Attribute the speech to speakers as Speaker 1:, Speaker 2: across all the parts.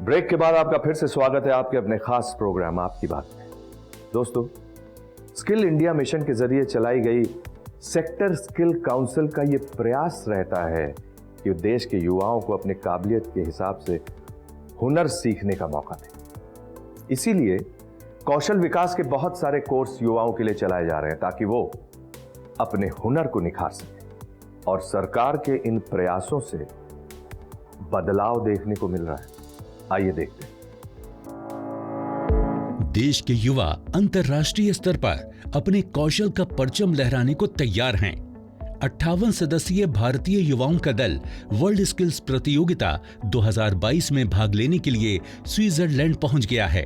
Speaker 1: Break के बाद आपका फिर से स्वागत है आपके अपने खास प्रोग्राम आपकी बात में। दोस्तों, स्किल इंडिया मिशन के जरिए चलाई गई सेक्टर स्किल काउंसिल का यह प्रयास रहता है कि देश के युवाओं को अपने काबिलियत के हिसाब से हुनर सीखने का मौका दे। इसीलिए कौशल विकास के बहुत सारे कोर्स युवाओं के लिए चलाए जा रहे हैं ताकि वो अपने हुनर को निखार सकें। और सरकार के इन प्रयासों से बदलाव देखने को मिल रहा है। आइए देखते हैं।
Speaker 2: देश के युवा अंतर्राष्ट्रीय स्तर पर अपने कौशल का परचम लहराने को तैयार हैं। 58 सदस्यीय भारतीय युवाओं का दल वर्ल्ड स्किल्स प्रतियोगिता 2022 में भाग लेने के लिए स्विट्जरलैंड पहुंच गया है।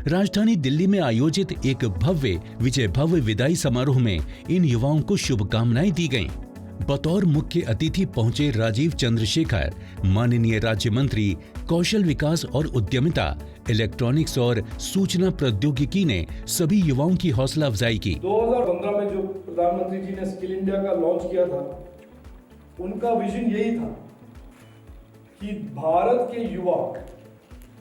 Speaker 2: राजधानी दिल्ली में आयोजित एक भव्य विजय भव्य विदाई समारोह में इन युवाओं को शुभकामनाएं दी गईं। बतौर मुख्य अतिथि पहुंचे राजीव चंद्रशेखर, माननीय राज्य मंत्री कौशल विकास और उद्यमिता, इलेक्ट्रॉनिक्स और सूचना प्रौद्योगिकी ने सभी युवाओं की हौसला अफजाई की।
Speaker 3: 2015 में जो प्रधानमंत्री जी ने स्किल इंडिया का लॉन्च किया था, उनका विजन यही था कि भारत के युवा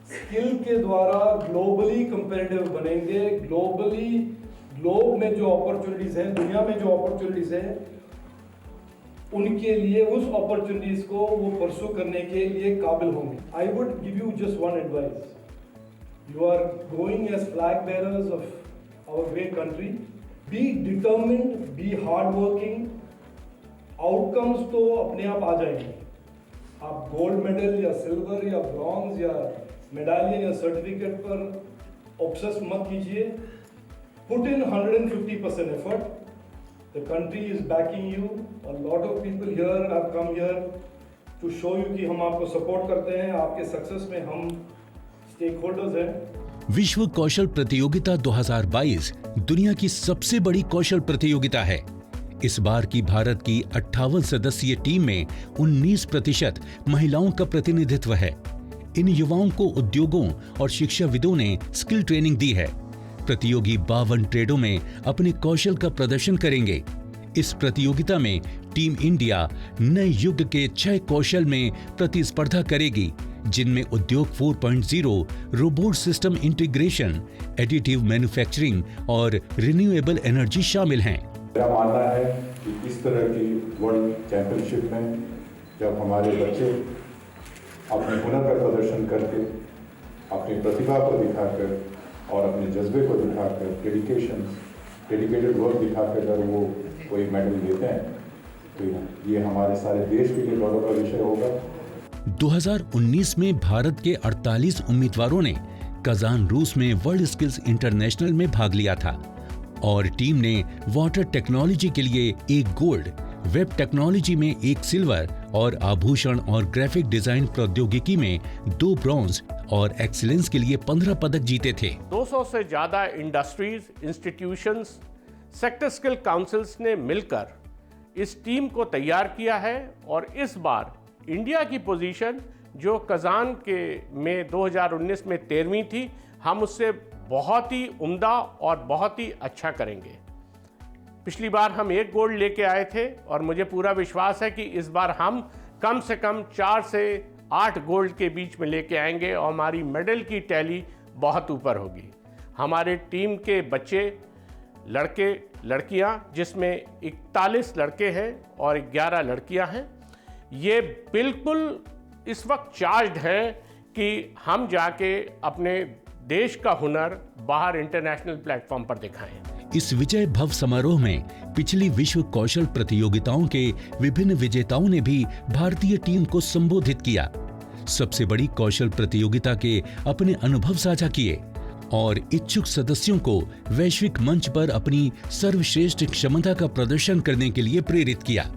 Speaker 3: स्किल के द्वारा ग्लोबली कंपेरेटिव बनेंगे। ग्लोब में जो अपॉर्चुनिटीज हैं, दुनिया में जो अपॉर्चुनिटीज हैं, उनके लिए उस अपॉर्चुनिटीज को वो परसू करने के लिए काबिल होंगे। I would give you just one advice. You are going as flag bearers of our great country. Be determined, be hard working. Outcomes तो अपने आप आ जाएंगे। आप गोल्ड मेडल या सिल्वर या ब्रॉन्ज या मेडालियन या सर्टिफिकेट पर ऑब्सेस मत कीजिए। Put in 150% effort. The country is backing you. A lot of people here have come here to show you कि हम आपको सपोर्ट करते हैं। आपके सक्सेस में हम स्टेक होल्डर्स हैं।
Speaker 2: विश्व कौशल प्रतियोगिता 2022 दुनिया की सबसे बड़ी कौशल प्रतियोगिता है। इस बार की भारत की 58 सदस्यीय टीम में 19% महिलाओं का प्रतिनिधित्व है। इन युवाओं को उद्योगों और शिक्षाविदों ने स्किल ट्रेनिंग दी है। प्रतियोगी 52 ट्रेडों में अपने कौशल का प्रदर्शन करेंगे। इस प्रतियोगिता में टीम इंडिया नए युग के 6 कौशल में प्रतिस्पर्धा करेगी, जिनमें उद्योग 4.0, robot system integration, additive manufacturing और रिन्यूएबल एनर्जी शामिल हैं।
Speaker 4: मेरा मानना है कि इस तरह की वर्ल्ड चैंपियनशिप में जब हमारे बच्चे अपने हुनर का प्रदर्शन करके, अपनी प्रतिभा को दिखाकर और अपने जज्बे को दिखाकर, डेडिकेटेड वर्क दिखाकर अगर वो कोई मेडल लेते हैं तो ये हमारे सारे देश के लिए गौरव का विषय होगा।
Speaker 2: 2019 में भारत के 48 उम्मीदवारों ने कजान रूस में वर्ल्ड स्किल्स इंटरनेशनल में भाग लिया था और टीम ने वाटर टेक्नोलॉजी के लिए 1 गोल्ड, वेब टेक्नोलॉजी में 1 सिल्वर और आभूषण और ग्राफिक डिजाइन प्रौद्योगिकी में 2 ब्रॉन्ज और एक्सीलेंस के लिए 15 पदक जीते थे।
Speaker 5: 200 से ज्यादा industries, institutions, sector skill councils ने मिलकर इस टीम को तैयार किया है और इस बार इंडिया की पोजीशन जो कजान के में 2019 में 13वीं थी, हम उससे बहुत ही उम्दा और बहुत ही अच्छा करेंगे। पिछली बार हम 1 गोल्ड लेके आए थे और मुझे पूरा विश्वास है कि इस बार हम कम से कम 4 से 8 गोल्ड के बीच में लेके आएंगे और हमारी मेडल की टैली बहुत ऊपर होगी। हमारे टीम के बच्चे, लड़के लड़कियां, जिसमें 41 लड़के हैं और 11 लड़कियां हैं, ये बिल्कुल इस वक्त चार्ज्ड हैं कि हम जाके अपने देश का हुनर बाहर इंटरनेशनल प्लेटफॉर्म पर दिखाएं।
Speaker 2: इस विजय भव समारोह में पिछली विश्व कौशल प्रतियोगिताओं के विभिन्न विजेताओं ने भी भारतीय टीम को संबोधित किया, सबसे बड़ी कौशल प्रतियोगिता के अपने अनुभव साझा किए और इच्छुक सदस्यों को वैश्विक मंच पर अपनी सर्वश्रेष्ठ क्षमता का प्रदर्शन करने के लिए प्रेरित किया।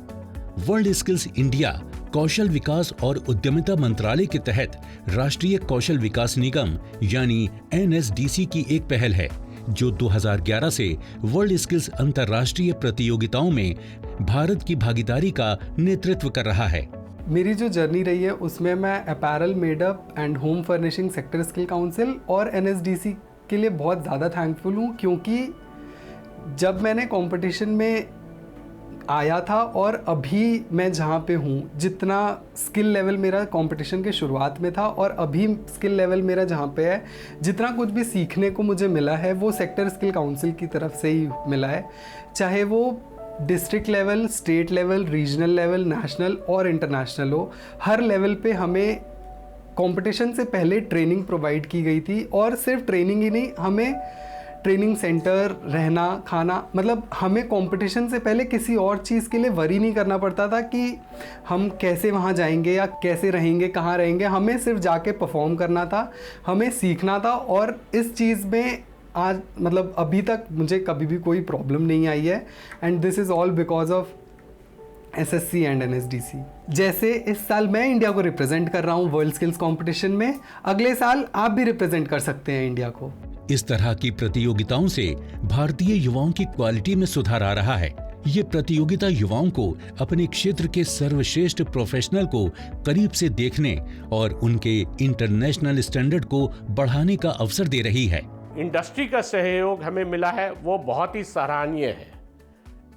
Speaker 2: वर्ल्ड स्किल्स इंडिया कौशल विकास और उद्यमिता मंत्रालय के तहत राष्ट्रीय कौशल विकास निगम यानी NSDC की एक पहल है, जो 2011 से वर्ल्ड स्किल्स अंतर्राष्ट्रीय प्रतियोगिताओं में भारत की भागीदारी का नेतृत्व कर रहा है।
Speaker 6: मेरी जो जर्नी रही है उसमें मैं apparel, made up and home furnishing sector skill council और NSDC के लिए बहुत ज़्यादा थैंकफुल हूँ, क्योंकि जब मैंने कंपटीशन में आया था और अभी मैं जहाँ पे हूँ, जितना स्किल लेवल मेरा कंपटीशन के शुरुआत में था और अभी स्किल लेवल मेरा जहाँ पे है, जितना कुछ भी सीखने को मुझे मिला है वो सेक्टर स्किल काउंसिल की तरफ से ही मिला है। चाहे वो district level, state level, regional level, national और इंटरनेशनल हो, हर लेवल पे हमें कंपटीशन से पहले ट्रेनिंग प्रोवाइड की गई थी। और सिर्फ ट्रेनिंग ही नहीं, हमें ट्रेनिंग सेंटर, रहना, खाना, मतलब हमें कंपटीशन से पहले किसी और चीज़ के लिए वरी नहीं करना पड़ता था कि हम कैसे वहाँ जाएंगे या कैसे रहेंगे, कहाँ रहेंगे। हमें सिर्फ जाके परफॉर्म करना था, हमें सीखना था। और इस चीज़ में आज मतलब अभी तक मुझे कभी भी कोई प्रॉब्लम नहीं आई है। And this is all because of SSC and NSDC। जैसे इस साल मैं इंडिया को रिप्रेजेंट कर रहा हूँ वर्ल्ड स्किल्स कंपटीशन में, अगले साल आप भी रिप्रेजेंट कर सकते हैं इंडिया को।
Speaker 2: इस तरह की प्रतियोगिताओं से भारतीय युवाओं की क्वालिटी में सुधार आ रहा है। ये प्रतियोगिता युवाओं को अपने क्षेत्र के सर्वश्रेष्ठ प्रोफेशनल को करीब से देखने और उनके इंटरनेशनल स्टैंडर्ड को बढ़ाने का अवसर दे रही है।
Speaker 5: इंडस्ट्री का सहयोग हमें मिला है वो बहुत ही सराहनीय है।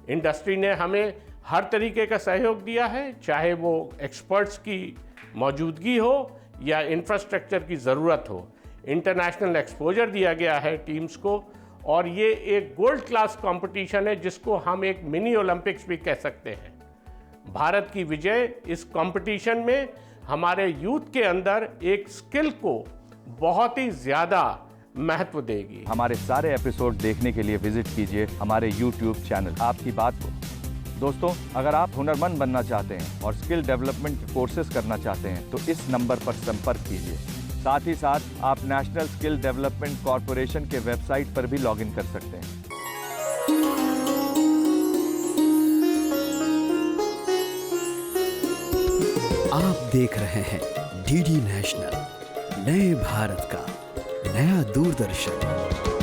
Speaker 5: इंडस्ट्री ने हमें हर तरीके का सहयोग दिया है, चाहे वो एक्सपर्ट्स की मौजूदगी हो या इंफ्रास्ट्रक्चर की ज़रूरत हो। इंटरनेशनल एक्सपोजर दिया गया है टीम्स को और ये एक गोल्ड क्लास कंपटीशन है जिसको हम एक मिनी ओलंपिक्स भी कह सकते हैं। भारत की विजय इस कंपटीशन में हमारे यूथ के अंदर एक स्किल को बहुत ही ज़्यादा महत्व देगी।
Speaker 1: हमारे सारे एपिसोड देखने के लिए विजिट कीजिए हमारे YouTube चैनल आपकी बात को। दोस्तों, अगर आप हुनरमंद बनना चाहते हैं और स्किल डेवलपमेंट के कोर्सेज करना चाहते हैं तो इस नंबर पर संपर्क कीजिए। साथ ही साथ आप नेशनल स्किल डेवलपमेंट कॉरपोरेशन के वेबसाइट पर भी लॉगिन कर सकते हैं।
Speaker 7: आप देख रहे हैं DD नेशनल, नए भारत का नया दूरदर्शन।